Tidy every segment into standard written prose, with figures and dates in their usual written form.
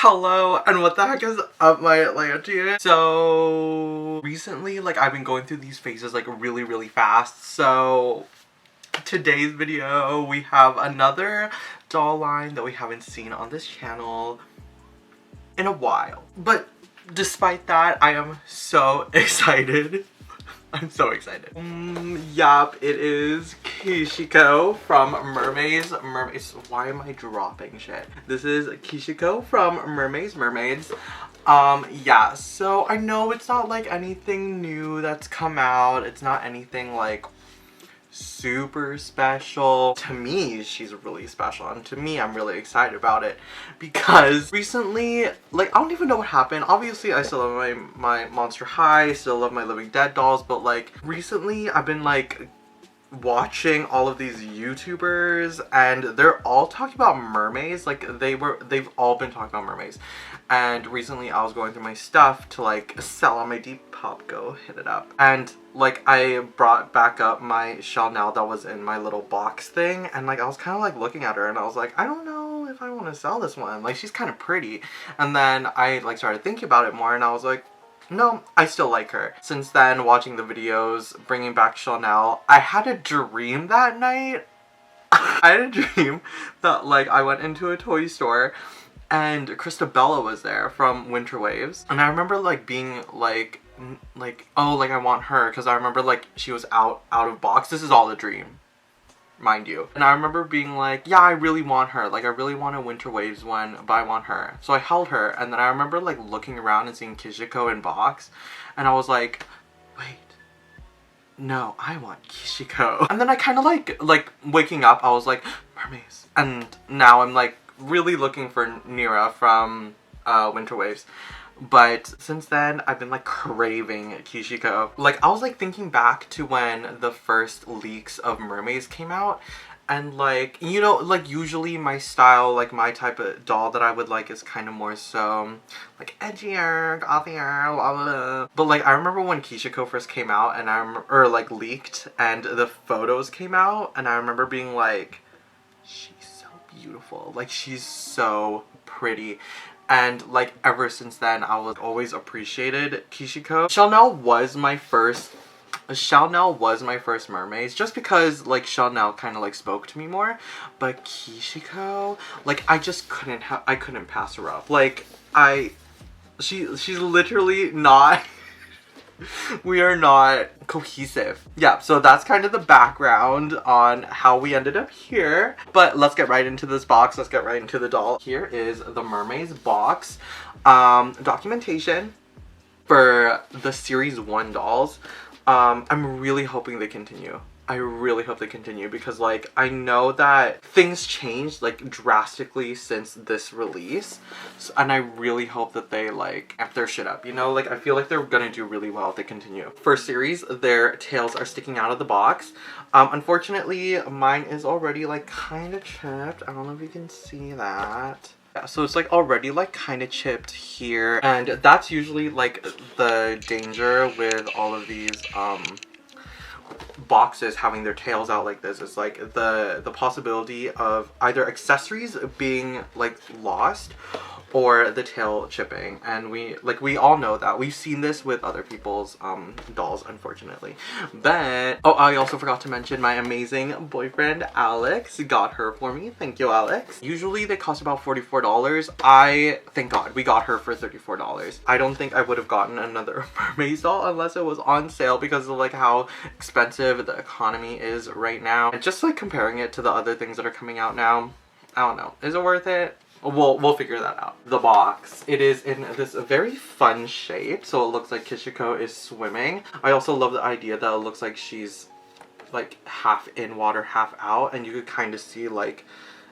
Hello, and what the heck is up, my Atlanteans? So recently, like, I've been going through these phases like really fast. So today's video, we have another doll line that we haven't seen on this channel in a while. But despite that, I am so excited. I'm so excited. Yup, it is Kishiko from Mermaze Mermaidz. Why am I dropping shit? This is Kishiko from Mermaze Mermaidz. Yeah, so I know it's not like anything new that's come out. It's not anything like super special. To me, she's really special, and to me, I'm really excited about it because recently, like, I don't even know what happened. Obviously, I still love my Monster High, still love my Living Dead dolls, but like recently I've been like watching all of these YouTubers and they're all talking about mermaids. Like they've all been talking about mermaids. And recently I was going through my stuff to like sell on my Depop, go hit it up. And like I brought back up my Chanel that was in my little box thing, and like I was kind of like looking at her and I was like, I don't know if I want to sell this one. Like she's kind of pretty. And then I like started thinking about it more and I was like, no, I still like her. Since then, watching the videos, bringing back Chanel, I had a dream that night. I had a dream that like I went into a toy store and Christabella was there from Winter Waves. And I remember like being like, oh, like I want her, because I remember like she was out of box. This is all a dream, mind you. And I remember being like, yeah, I really want her. Like I really want a Winter Waves one, but I want her. So I held her, and then I remember like looking around and seeing Kishiko in box, and I was like, wait, no, I want Kishiko. And then I kind of like waking up, I was like, Mermaze. And now I'm like really looking for Nira from Winter Waves. But since then, I've been like craving Kishiko. Like I was like thinking back to when the first leaks of Mermaids came out, and like, you know, like usually my style, like my type of doll that I would like is kind of more so like edgier, gothier, blah, blah, blah. But like I remember when Kishiko first came out and or like leaked and the photos came out, and I remember being like, she's so beautiful, like she's so pretty. And like ever since then, I was always appreciated Kishiko. Chanel was my first mermaid, just because like Chanel kind of like spoke to me more. But Kishiko, like I just couldn't pass her up. Like she's literally not we are not cohesive. Yeah, so that's kind of the background on how we ended up here. But let's get right into this box. Let's get right into the doll. Here is the Mermaid's box. Documentation for the Series 1 dolls. I'm really hoping they continue. I really hope they continue because like I know that things changed like drastically since this release, and I really hope that they like amp their shit up, you know. Like I feel like they're gonna do really well if they continue. First series, their tails are sticking out of the box. Unfortunately mine is already like kind of chipped. I don't know if you can see that. Yeah, so it's like already like kind of chipped here, and that's usually like the danger with all of these boxes having their tails out like this. Is like the possibility of either accessories being like lost or the tail chipping, and we all know that. We've seen this with other people's dolls, unfortunately. But oh, I also forgot to mention my amazing boyfriend Alex got her for me. Thank you, Alex. Usually they cost about $44. Thank God we got her for $34. I don't think I would have gotten another Mermaid doll unless it was on sale because of like how expensive the economy is right now. And just like comparing it to the other things that are coming out now, I don't know, is it worth it? We'll figure that out. The box. It is in this very fun shape, so it looks like Kishiko is swimming. I also love the idea that it looks like she's like half in water, half out, and you could kind of see like,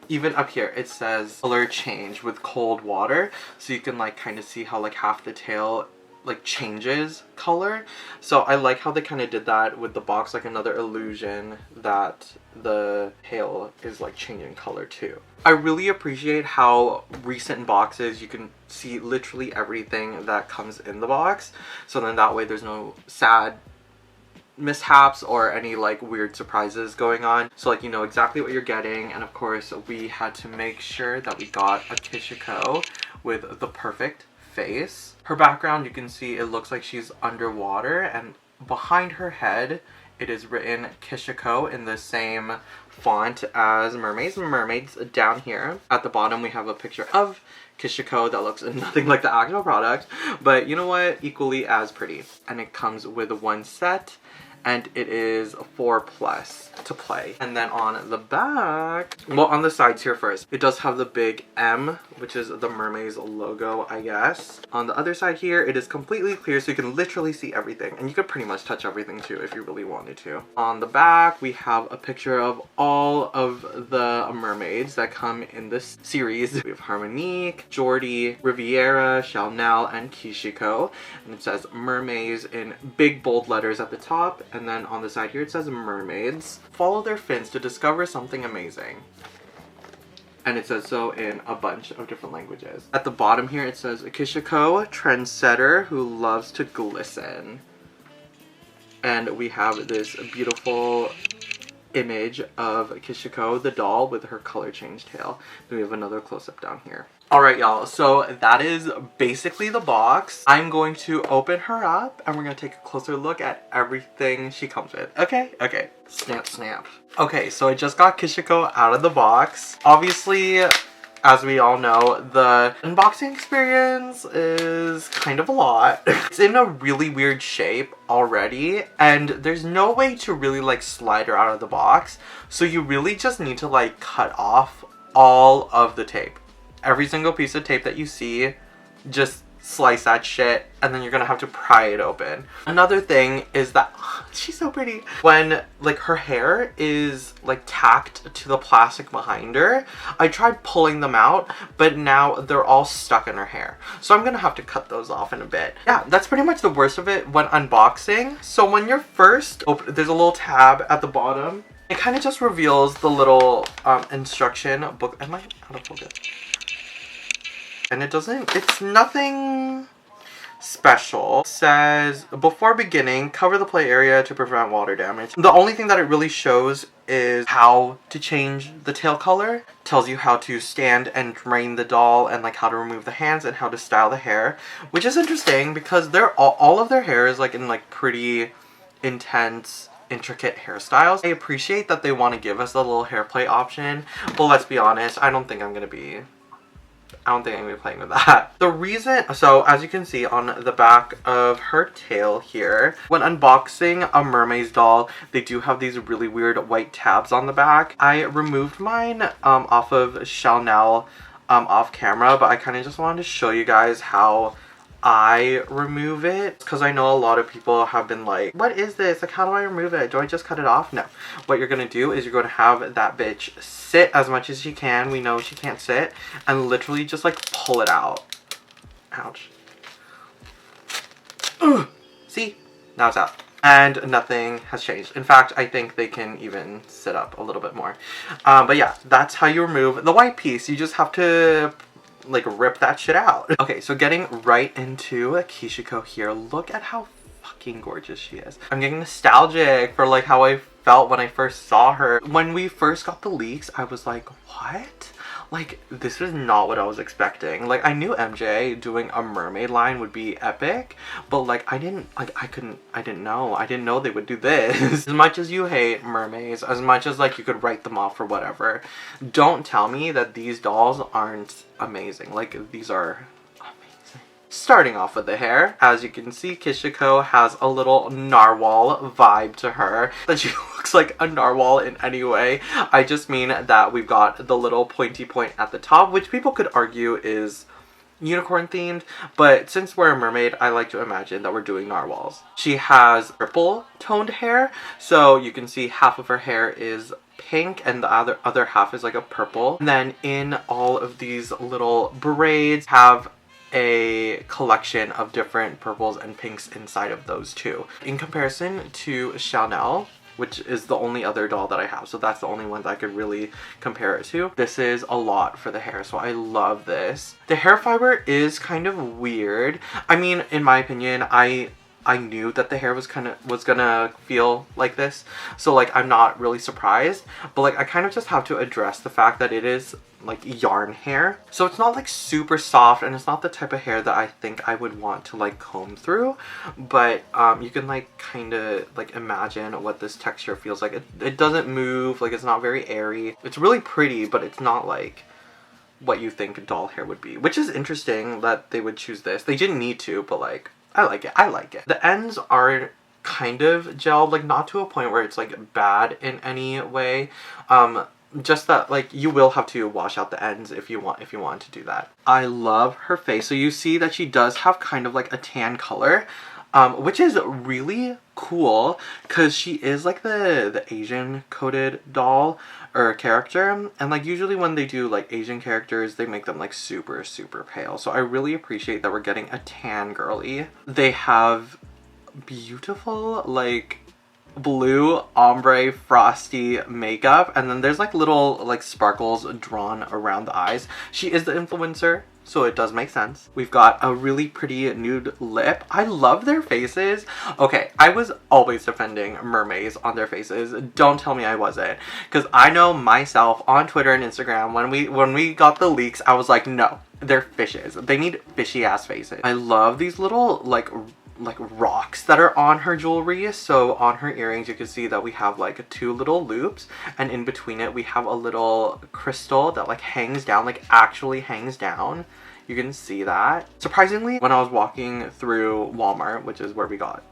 even up here it says color change with cold water, so you can like kind of see how like half the tail like changes color. So I like how they kind of did that with the box, like another illusion that the tail is like changing color too. I really appreciate how recent boxes you can see literally everything that comes in the box, so then that way there's no sad mishaps or any like weird surprises going on. So like you know exactly what you're getting. And of course we had to make sure that we got a Kishiko with the perfect face. Her background, you can see it looks like she's underwater, and behind her head it is written Kishiko in the same font as Mermaze Mermaidz down here. At the bottom we have a picture of Kishiko that looks nothing like the actual product, but you know what, equally as pretty. And it comes with one set, and it is 4+ to play. And then on the back, well, on the sides here first, it does have the big M, which is the Mermaze logo, I guess. On the other side here, it is completely clear, so you can literally see everything. And you could pretty much touch everything too if you really wanted to. On the back, we have a picture of all of the mermaids that come in this series. We have Harmonique, Jordy, Riviera, Chanel, and Kishiko. And it says Mermaze in big bold letters at the top. And then on the side here, it says Mermaids. Follow their fins to discover something amazing. And it says so in a bunch of different languages. At the bottom here, it says Kishiko, trendsetter who loves to glisten. And we have this beautiful image of Kishiko, the doll, with her color change tail. Then we have another close-up down here. Alright, y'all, so that is basically the box. I'm going to open her up and we're going to take a closer look at everything she comes with. Okay? Okay. Snap, snap. Okay, so I just got Kishiko out of the box. Obviously, as we all know, the unboxing experience is kind of a lot. It's in a really weird shape already, and there's no way to really like slide her out of the box. So you really just need to like cut off all of the tape. Every single piece of tape that you see, just slice that shit, and then you're gonna have to pry it open. Another thing is that she's so pretty. When like her hair is like tacked to the plastic behind her, I tried pulling them out, but now they're all stuck in her hair. So I'm gonna have to cut those off in a bit. Yeah, that's pretty much the worst of it when unboxing. So when you're first open, there's a little tab at the bottom. It kind of just reveals the little instruction book. Am I out of focus? And it's nothing special. It says, before beginning, cover the play area to prevent water damage. The only thing that it really shows is how to change the tail color. It tells you how to stand and drain the doll, and like how to remove the hands and how to style the hair, which is interesting because all of their hair is like in like pretty intense, intricate hairstyles. I appreciate that they want to give us a little hair play option, but let's be honest, I don't think I'm gonna be playing with that. The reason, so as you can see on the back of her tail here, when unboxing a Mermaze doll, they do have these really weird white tabs on the back. I removed mine off of Chanel off camera, but I kind of just wanted to show you guys how I remove it, because I know a lot of people have been like, what is this? Like, how do I remove it? Do I just cut it off? No. What you're going to do is you're going to have that bitch sit as much as she can. We know she can't sit. And literally just like pull it out. Ouch. Ugh. See? Now it's out. And nothing has changed. In fact, I think they can even sit up a little bit more. But yeah, that's how you remove the white piece. You just have to like rip that shit out. Okay, so getting right into Kishiko here. Look at how fucking gorgeous she is. I'm getting nostalgic for like how I felt when I first saw her. When we first got the leaks, I was like, what? Like, this was not what I was expecting. Like, I knew MJ doing a mermaid line would be epic, but like I didn't know they would do this. As much as you hate mermaids, as much as like you could write them off or whatever, don't tell me that these dolls aren't amazing. Like, these are amazing. Starting off with the hair, as you can see, Kishiko has a little narwhal vibe to her. That she looks like a narwhal in any way. I just mean that we've got the little pointy point at the top, which people could argue is unicorn themed, but since we're a mermaid, I like to imagine that we're doing narwhals. She has purple toned hair, so you can see half of her hair is pink and the other half is like a purple. And then in all of these little braids have a collection of different purples and pinks inside of those too. In comparison to Chanel, which is the only other doll that I have, so that's the only one that I could really compare it to, this is a lot for the hair, so I love this. The hair fiber is kind of weird. I mean, in my opinion, I I knew that the hair was gonna feel like this, so like I'm not really surprised, but like I kind of just have to address the fact that it is like yarn hair, so it's not like super soft, and it's not the type of hair that I think I would want to like comb through, but you can like kind of like imagine what this texture feels like. It doesn't move, like it's not very airy. It's really pretty, but it's not like what you think doll hair would be, which is interesting that they would choose this. They didn't need to, but like I like it. I like it. The ends are kind of gelled, like not to a point where it's like bad in any way. Just that like you will have to wash out the ends if you want to do that. I love her face. So you see that she does have kind of like a tan color, which is really cool because she is like the Asian coded doll or character, and like usually when they do like Asian characters, they make them like super pale, so I really appreciate that we're getting a tan girly. They have beautiful like blue ombre frosty makeup, and then there's like little like sparkles drawn around the eyes. She is the influencer, so it does make sense. We've got a really pretty nude lip. I love their faces. Okay, I was always defending Mermaids on their faces. Don't tell me I wasn't, because I know myself on Twitter and Instagram, when we got the leaks, I was like, no, they're fishes. They need fishy ass faces. I love these little like rocks that are on her jewelry. So on her earrings you can see that we have like 2 little loops, and in between it we have a little crystal that like hangs down, like actually hangs down. You can see that. Surprisingly, when I was walking through Walmart, which is where we got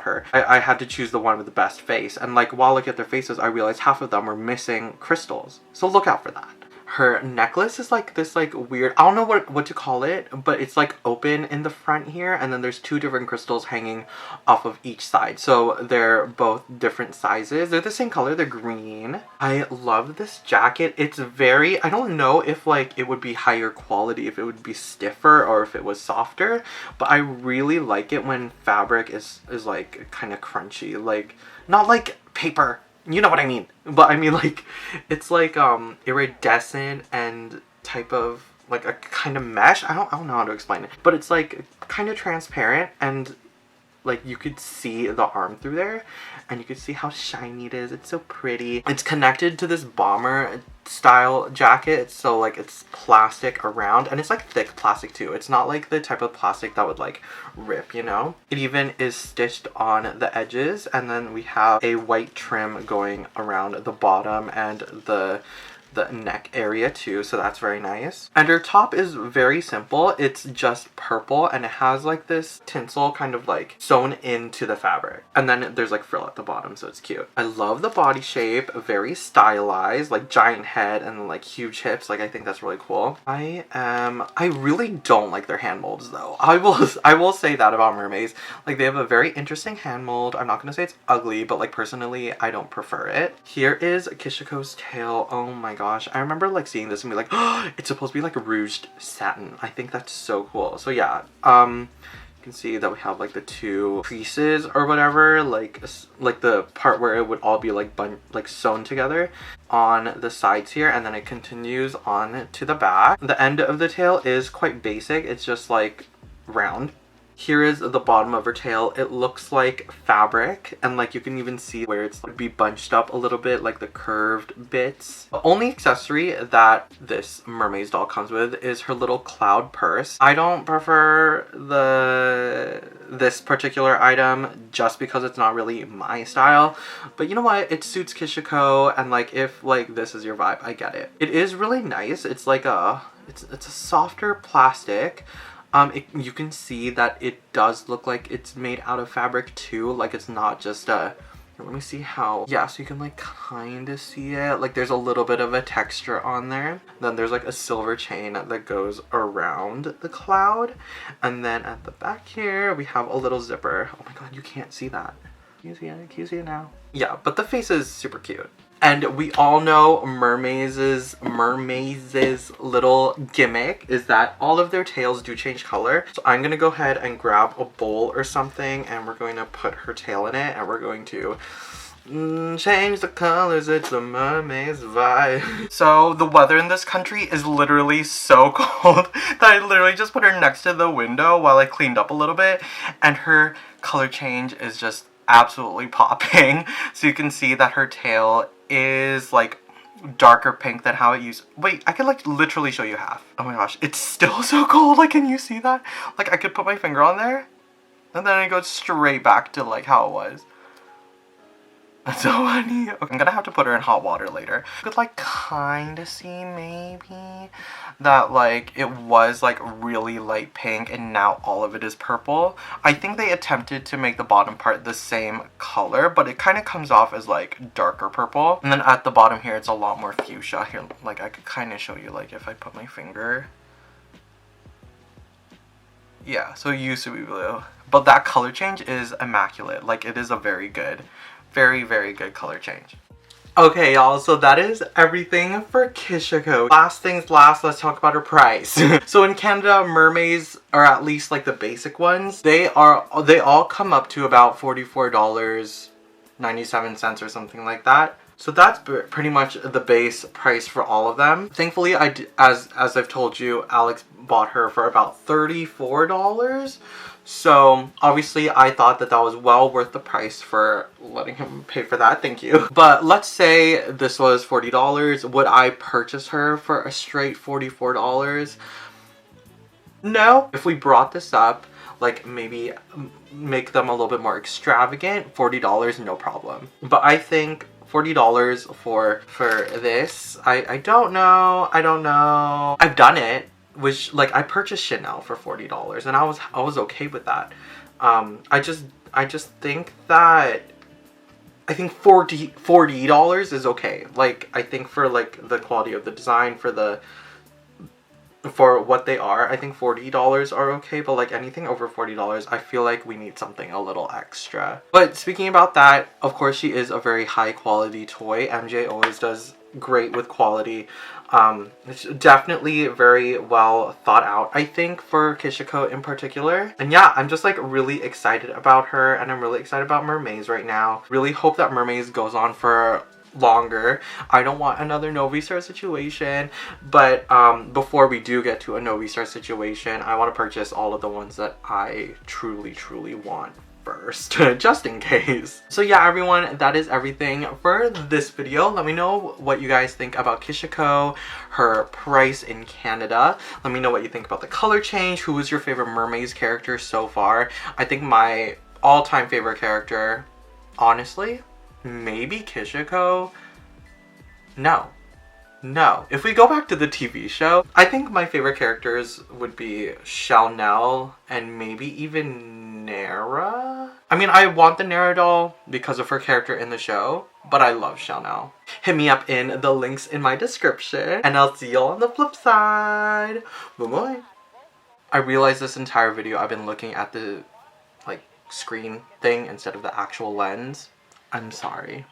her, I had to choose the one with the best face, and like while looking at their faces I realized half of them were missing crystals, so look out for that. Her necklace is like this like weird, I don't know what to call it, but it's like open in the front here, and then there's 2 different crystals hanging off of each side. So they're both different sizes. They're the same color, they're green. I love this jacket. It's very, I don't know if like it would be higher quality, if it would be stiffer or if it was softer, but I really like it when fabric is like kind of crunchy, like not like paper. You know what I mean, but I mean like it's like iridescent and type of like a kind of mesh. I don't know how to explain it, but it's like kind of transparent, and like you could see the arm through there, and you could see how shiny it is. It's so pretty. It's connected to this bomber style jacket, so like it's plastic around, and it's like thick plastic too. It's not like the type of plastic that would like rip, you know. It even is stitched on the edges, and then we have a white trim going around the bottom and the neck area too, so that's very nice. And her top is very simple. It's just purple, and it has like this tinsel kind of like sewn into the fabric, and then there's like frill at the bottom, so it's cute. I love the body shape, very stylized, like giant head and like huge hips. Like I think that's really cool. I really don't like their hand molds though. I will say that about Mermaids. Like they have a very interesting hand mold. I'm not gonna say it's ugly, but like personally I don't prefer it. Here is Kishiko's tail. Oh my god, I remember like seeing this and be like, oh, it's supposed to be like a rouged satin. I think that's so cool. So yeah, you can see that we have like the 2 creases or whatever, like the part where it would all be like sewn together on the sides here, and then it continues on to the back. The end of the tail is quite basic. It's just like round. Here is the bottom of her tail. It looks like fabric, and like you can even see where it's like be bunched up a little bit, like the curved bits. The only accessory that this Mermaid's doll comes with is her little cloud purse. I don't prefer this particular item just because it's not really my style, but you know what, it suits Kishiko, and like if like this is your vibe, I get it. It is really nice. It's like it's a softer plastic. You can see that it does look like it's made out of fabric too, like it's not just a, let me see how, yeah, so you can like kind of see it, like there's a little bit of a texture on there. Then there's like a silver chain that goes around the cloud, and then at the back here we have a little zipper. Oh my god, you can't see that. Can you see it? Can you see it now? Yeah, but the face is super cute. And we all know Mermaze's little gimmick is that all of their tails do change color. So I'm gonna go ahead and grab a bowl or something, and we're going to put her tail in it, and we're going to Change the colors, it's a mermaid's vibe. So the weather in this country is literally so cold that I literally just put her next to the window while I cleaned up a little bit, and her color change is just absolutely popping. So you can see that her tail is like darker pink than how it used. Wait, I could like literally show you half. Oh my gosh, it's still so cold. Like, can you see that? Like, I could put my finger on there and then it goes straight back to like how it was. That's so funny. Okay, I'm gonna have to put her in hot water later. You could like kind of see maybe that like it was like really light pink and now all of it is purple. I think they attempted to make the bottom part the same color, but it kind of comes off as like darker purple. And then at the bottom here, it's a lot more fuchsia. Here, like I could kind of show you like if I put my finger. Yeah, so it used to be blue. But that color change is immaculate. Like, it is a very good, very good color change. Okay, y'all, so that is everything for Kishiko. Last things last, let's talk about her price. So in Canada, mermaids, or at least like the basic ones, they all come up to about $44.97 or something like that. So that's pretty much the base price for all of them. Thankfully, as I've told you, Alex bought her for about $34. So obviously I thought that was well worth the price for letting him pay for that. Thank you. But let's say this was $40. Would I purchase her for a straight $44? No. If we brought this up, like maybe make them a little bit more extravagant, $40, no problem. But I think $40 for this, I don't know. I've done it. Which, like, I purchased Chanel for $40 and I was okay with that. I just think that I think $40 is okay. Like, I think for like the quality of the design, for what they are, I think $40 are okay, but like anything over $40, I feel like we need something a little extra. But speaking about that, of course she is a very high quality toy. MJ always does great with quality. It's definitely very well thought out, I think, for Kishiko in particular. And yeah, I'm just like really excited about her, and I'm really excited about Mermaze right now. Really hope that Mermaze goes on for longer. I don't want another Novistar situation, but before we do get to a Novistar situation, I want to purchase all of the ones that I truly want first, just in case. So yeah, everyone, that is everything for this video. Let me know what you guys think about Kishiko, her price in Canada. Let me know what you think about the color change. Who is your favorite Mermaze character so far? I think my all-time favorite character, honestly, maybe Kishiko. No. If we go back to the TV show, I think my favorite characters would be Chanel and maybe even Nara. I mean, I want the Nara doll because of her character in the show, but I love Chanel. Hit me up in the links in my description, and I'll see y'all on the flip side. Bye-bye. I realized this entire video I've been looking at the, like, screen thing instead of the actual lens. I'm sorry.